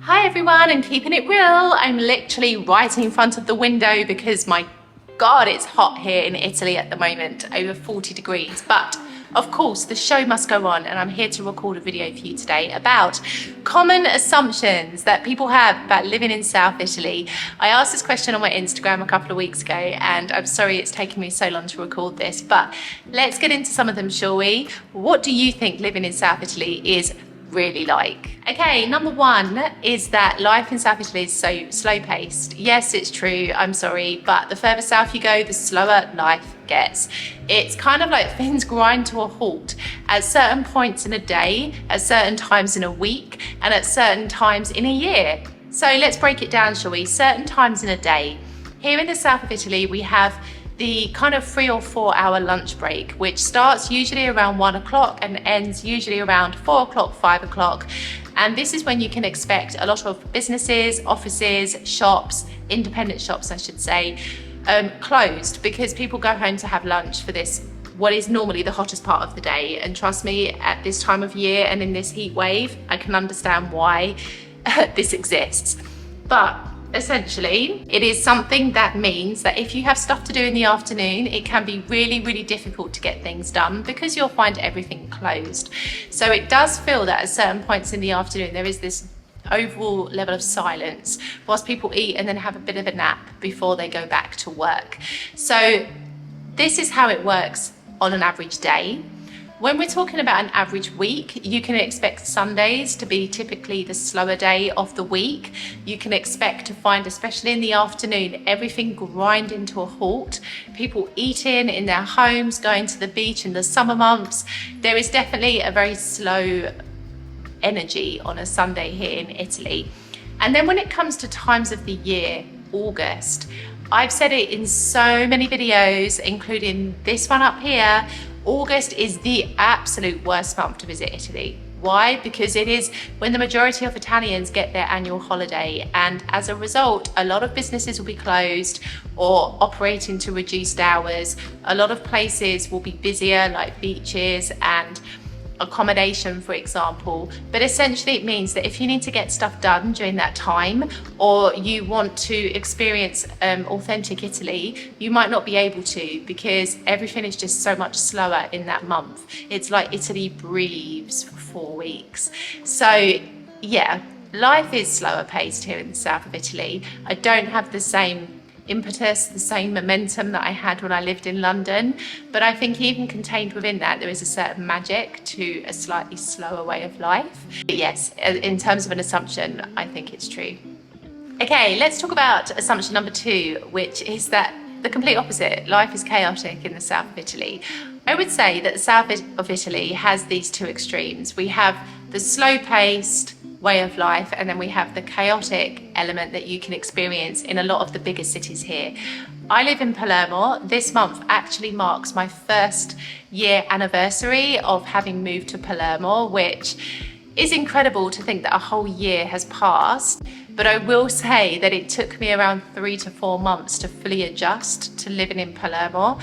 Hi everyone, I'm keeping it real. I'm literally right in front of the window because my God, it's hot here in Italy at the moment, over 40 degrees. But of course, the show must go on, and I'm here to record a video for you today about common assumptions that people have about living in South Italy. I asked this question on my Instagram a couple of weeks ago, and I'm sorry it's taken me so long to record this, but let's get into some of them, shall we? What do you think living in South Italy is really like? Okay, number one is that life in South Italy is so slow paced. Yes, it's true, I'm sorry, but the further south you go, the slower life gets. It's kind of like things grind to a halt at certain points in a day, at certain times in a week, and at certain times in a year. So let's break it down, shall we? Certain times in a day. Here in the south of Italy, we have the kind of 3 or 4 hour lunch break, which starts usually around 1 o'clock and ends usually around 4 o'clock, 5 o'clock. And this is when you can expect a lot of businesses, offices, shops, independent shops, I should say, closed because people go home to have lunch for this, what is normally the hottest part of the day. And trust me, at this time of year and in this heat wave, I can understand why this exists. But essentially, it is something that means that if you have stuff to do in the afternoon, it can be really, really difficult to get things done because you'll find everything closed. So it does feel that at certain points in the afternoon, there is this overall level of silence whilst people eat and then have a bit of a nap before they go back to work. So this is how it works on an average day. When we're talking about an average week, you can expect Sundays to be typically the slower day of the week. You can expect to find, especially in the afternoon, everything grinding to a halt. People eating in their homes, going to the beach in the summer months. There is definitely a very slow energy on a Sunday here in Italy. And then when it comes to times of the year, August, I've said it in so many videos, including this one up here, August is the absolute worst month to visit Italy. Why? Because it is when the majority of Italians get their annual holiday, and as a result, a lot of businesses will be closed or operating to reduced hours. A lot of places will be busier, like beaches and accommodation, for example. But essentially it means that if you need to get stuff done during that time, or you want to experience authentic Italy, you might not be able to because everything is just so much slower in that month. It's like Italy breathes for 4 weeks. So yeah, life is slower paced here in the south of Italy. I don't have the same impetus, the same momentum that I had when I lived in London, but I think even contained within that there is a certain magic to a slightly slower way of life. But yes, in terms of an assumption, I think it's true. Okay, let's talk about assumption number 2, which is that the complete opposite. Life is chaotic in the south of Italy. I would say that the south of Italy has these 2 extremes. We have the slow-paced way of life, and then we have the chaotic element that you can experience in a lot of the bigger cities here. I live in Palermo. This month actually marks my 1st year anniversary of having moved to Palermo, which is incredible to think that a whole year has passed. But I will say that it took me around 3 to 4 months to fully adjust to living in Palermo.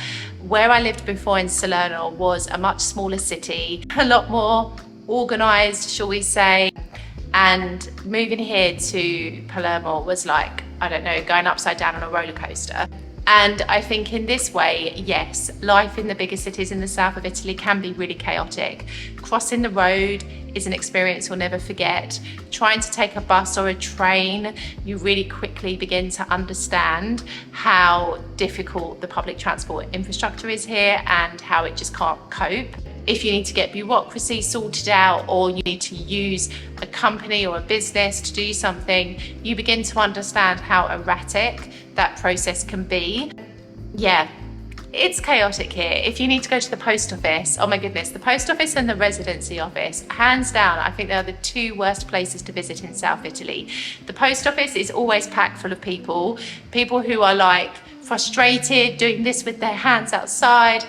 Where I lived before in Salerno was a much smaller city, a lot more organized, shall we say. And moving here to Palermo was like, I don't know, going upside down on a roller coaster. And I think in this way, yes, life in the bigger cities in the south of Italy can be really chaotic. Crossing the road is an experience you'll never forget. Trying to take a bus or a train, you really quickly begin to understand how difficult the public transport infrastructure is here and how it just can't cope. If you need to get bureaucracy sorted out, or you need to use a company or a business to do something, you begin to understand how erratic that process can be. Yeah, it's chaotic here. If you need to go to the post office, oh my goodness, the post office and the residency office, hands down, I think they're the 2 worst places to visit in South Italy. The post office is always packed full of people who are like frustrated, doing this with their hands outside,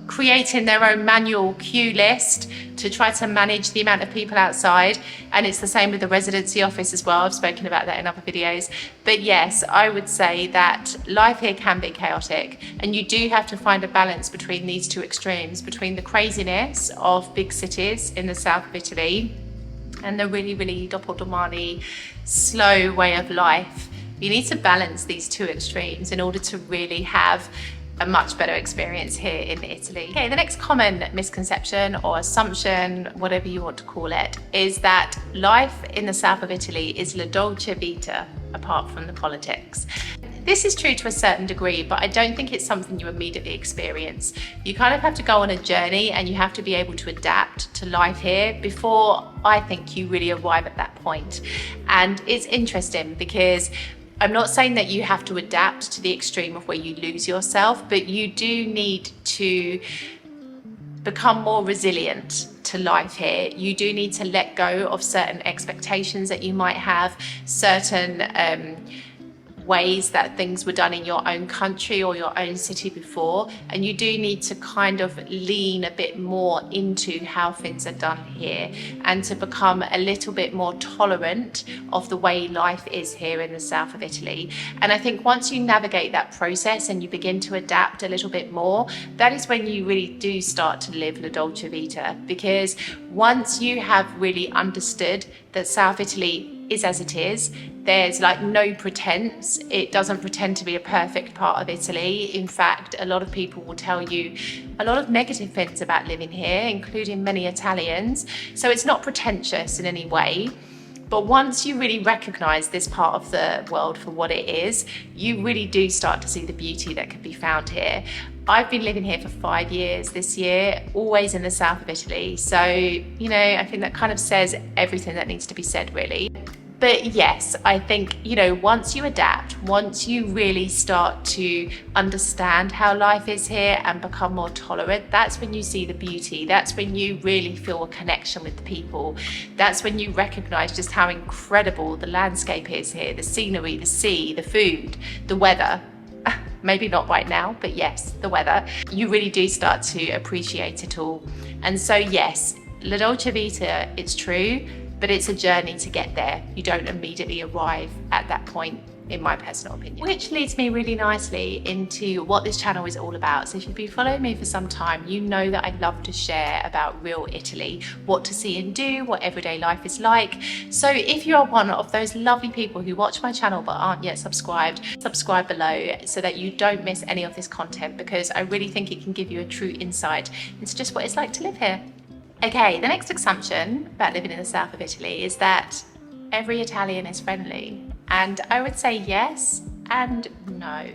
creating their own manual queue list to try to manage the amount of people outside. And it's the same with the residency office as well. I've spoken about that in other videos. But yes, I would say that life here can be chaotic, and you do have to find a balance between these 2 extremes, between the craziness of big cities in the south of Italy and the really, really doppeldomani, slow way of life. You need to balance these two extremes in order to really have a much better experience here in Italy. Okay, the next common misconception or assumption, whatever you want to call it, is that life in the south of Italy is la dolce vita, apart from the politics. This is true to a certain degree, but I don't think it's something you immediately experience. You kind of have to go on a journey and you have to be able to adapt to life here before I think you really arrive at that point. And it's interesting because I'm not saying that you have to adapt to the extreme of where you lose yourself, but you do need to become more resilient to life here. You do need to let go of certain expectations that you might have, certain ways that things were done in your own country or your own city before, and you do need to kind of lean a bit more into how things are done here and to become a little bit more tolerant of the way life is here in the south of Italy. And I think once you navigate that process and you begin to adapt a little bit more, that is when you really do start to live la dolce vita, because once you have really understood that South Italy is as it is, there's like no pretense. It doesn't pretend to be a perfect part of Italy. In fact, a lot of people will tell you a lot of negative things about living here, including many Italians. So it's not pretentious in any way. But once you really recognize this part of the world for what it is, you really do start to see the beauty that can be found here. I've been living here for 5 years this year, always in the south of Italy. So, you know, I think that kind of says everything that needs to be said, really. But yes, I think, you know, once you adapt, once you really start to understand how life is here and become more tolerant, that's when you see the beauty. That's when you really feel a connection with the people. That's when you recognize just how incredible the landscape is here, the scenery, the sea, the food, the weather. Maybe not right now, but yes, the weather. You really do start to appreciate it all. And so yes, la dolce vita, it's true, but it's a journey to get there. You don't immediately arrive at that point, in my personal opinion. Which leads me really nicely into what this channel is all about. So if you've been following me for some time, you know that I love to share about real Italy, what to see and do, what everyday life is like. So if you are one of those lovely people who watch my channel but aren't yet subscribed, subscribe below so that you don't miss any of this content, because I really think it can give you a true insight into just what it's like to live here. Okay, the next assumption about living in the south of Italy is that every Italian is friendly. And I would say yes and no.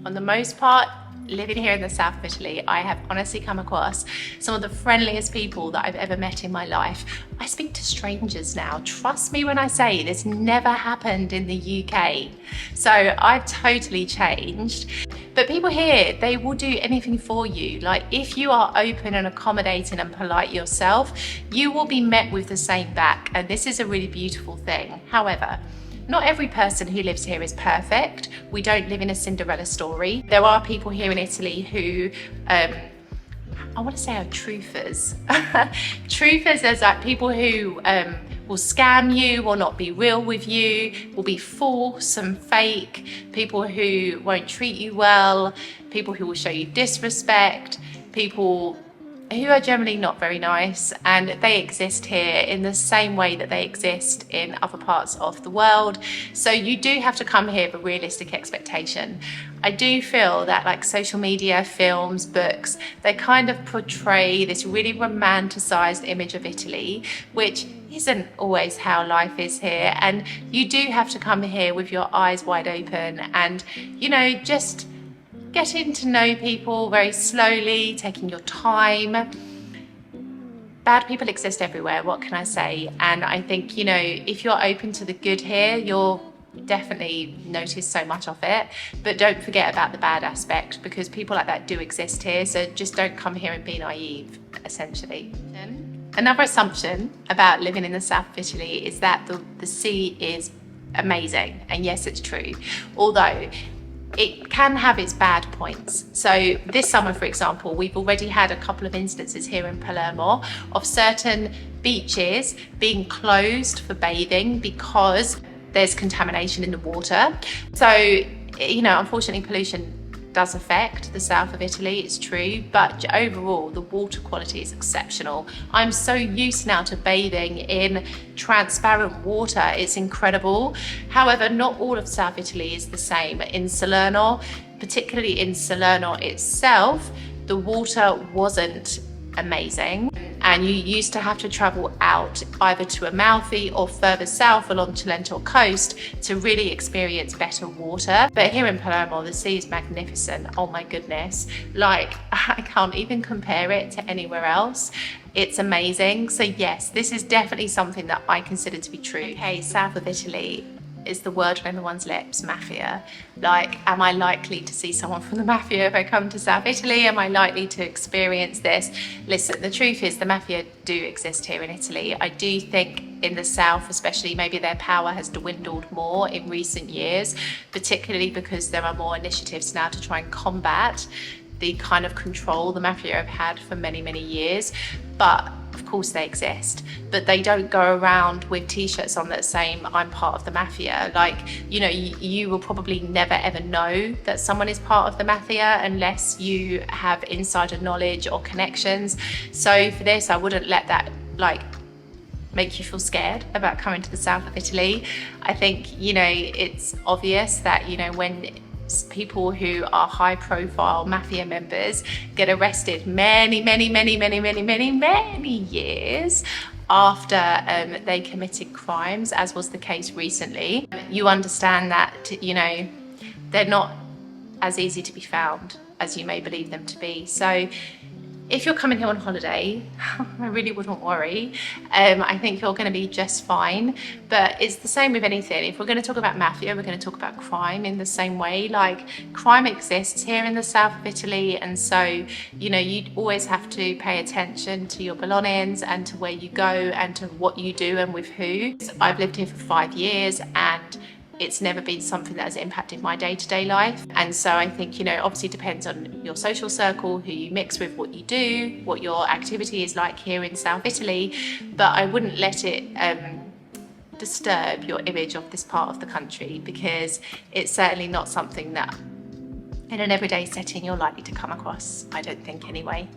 On the most part, living here in the south of Italy, I have honestly come across some of the friendliest people that I've ever met in my life. I speak to strangers now. Trust me when I say this never happened in the UK. So I've totally changed. But people here, they will do anything for you. Like if you are open and accommodating and polite yourself, you will be met with the same back. And this is a really beautiful thing. However, not every person who lives here is perfect. We don't live in a Cinderella story. There are people here in Italy who, I want to say are truthers. Truthers is like people who will scam you, will not be real with you, will be false and fake, people who won't treat you well, people who will show you disrespect, people who are generally not very nice, and they exist here in the same way that they exist in other parts of the world. So you do have to come here with a realistic expectation. I do feel that like social media, films, books, they kind of portray this really romanticized image of Italy, which isn't always how life is here. And you do have to come here with your eyes wide open and, you know, just getting to know people very slowly, taking your time. Bad people exist everywhere, what can I say? And I think, you know, if you're open to the good here, you'll definitely notice so much of it. But don't forget about the bad aspect, because people like that do exist here. So just don't come here and be naive, essentially. Another assumption about living in the south of Italy is that the sea is amazing. And yes, it's true. Although it can have its bad points. So this summer, for example, we've already had a couple of instances here in Palermo of certain beaches being closed for bathing because there's contamination in the water. So, you know, unfortunately pollution does affect the south of Italy, it's true, but overall the water quality is exceptional. I'm so used now to bathing in transparent water, it's incredible. However, not all of South Italy is the same. In Salerno, particularly in Salerno itself, the water wasn't amazing, and you used to have to travel out either to Amalfi or further south along Trento coast to really experience better water. But here in Palermo, the sea is magnificent. Oh my goodness, like I can't even compare it to anywhere else. It's amazing. So yes, this is definitely something that I consider to be true. Okay, south of Italy is the word on everyone's lips, mafia. Like, am I likely to see someone from the mafia if I come to South Italy? Am I likely to experience this? Listen, the truth is the mafia do exist here in Italy. I do think in the south especially, maybe their power has dwindled more in recent years, particularly because there are more initiatives now to try and combat the kind of control the mafia have had for many, many years. But of course they exist, but they don't go around with t-shirts on that saying I'm part of the mafia. Like, you know, you will probably never ever know that someone is part of the mafia unless you have insider knowledge or connections. So for this, I wouldn't let that like make you feel scared about coming to the south of Italy. I think, you know, it's obvious that, you know, when people who are high profile mafia members get arrested many years after they committed crimes, as was the case recently, you understand that, you know, they're not as easy to be found as you may believe them to be. So if you're coming here on holiday, I really wouldn't worry. I think you're going to be just fine. But it's the same with anything. If we're going to talk about mafia, we're going to talk about crime in the same way. Like, crime exists here in the south of Italy, and so, you know, you always have to pay attention to your belongings and to where you go and to what you do and with who. I've lived here for 5 years, and it's never been something that has impacted my day-to-day life. And so I think, you know, obviously depends on your social circle, who you mix with, what you do, what your activity is like here in South Italy, but I wouldn't let it disturb your image of this part of the country, because it's certainly not something that in an everyday setting you're likely to come across, I don't think anyway.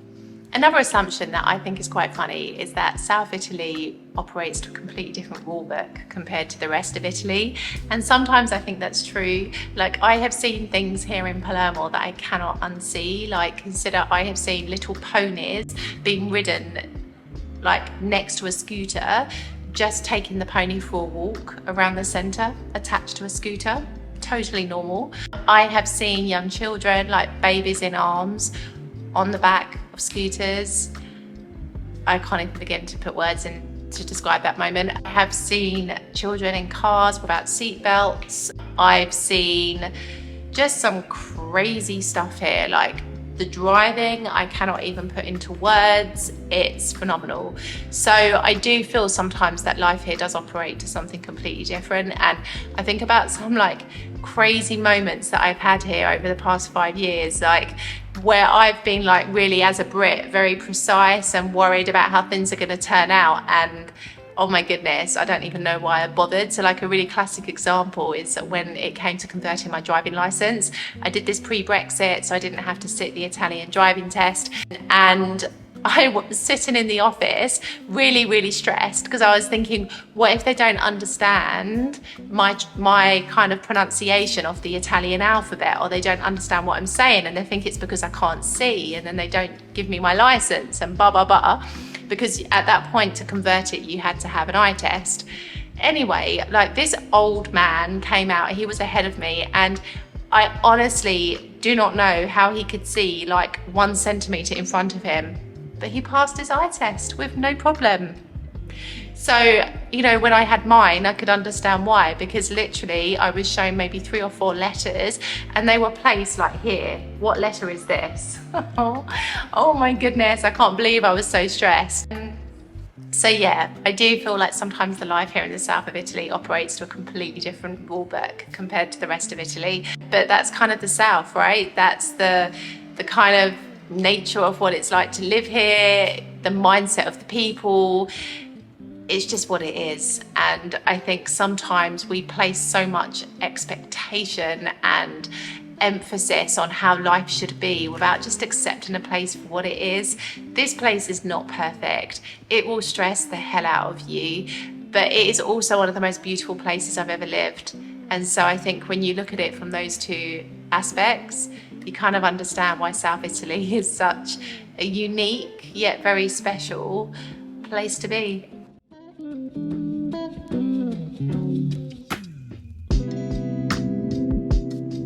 Another assumption that I think is quite funny is that South Italy operates to a completely different rule book compared to the rest of Italy. And sometimes I think that's true. Like, I have seen things here in Palermo that I cannot unsee. Like, consider I have seen little ponies being ridden like next to a scooter, just taking the pony for a walk around the centre, attached to a scooter. Totally normal. I have seen young children, like babies in arms, on the back of scooters. I can't even begin to put words in to describe that moment. I have seen children in cars without seat belts. I've seen just some crazy stuff here. Like, the driving, I cannot even put into words. It's phenomenal. So I do feel sometimes that life here does operate to something completely different. And I think about some like crazy moments that I've had here over the past 5 years, like where I've been like really, as a Brit, very precise and worried about how things are going to turn out. And oh my goodness, I don't even know why I bothered. So like a really classic example is when it came to converting my driving license. I did this pre-Brexit, so I didn't have to sit the Italian driving test. And I was sitting in the office really stressed, because I was thinking, what if they don't understand my kind of pronunciation of the Italian alphabet, or they don't understand what I'm saying and they think it's because I can't see, and then they don't give me my license and blah blah blah. Because at that point, to convert it, you had to have an eye test. Anyway, like, this old man came out, he was ahead of me, and I honestly do not know how he could see like 1 centimetre in front of him, but he passed his eye test with no problem. So, you know, when I had mine, I could understand why, because literally I was shown maybe 3 or 4 letters and they were placed like here. What letter is this? Oh my goodness, I can't believe I was so stressed. So yeah, I do feel like sometimes the life here in the south of Italy operates to a completely different rule book compared to the rest of Italy. But that's kind of the south, right? That's the kind of nature of what it's like to live here, the mindset of the people. It's just what it is. And I think sometimes we place so much expectation and emphasis on how life should be without just accepting a place for what it is. This place is not perfect. It will stress the hell out of you, but it is also one of the most beautiful places I've ever lived. And so I think when you look at it from those two aspects, you kind of understand why South Italy is such a unique yet very special place to be.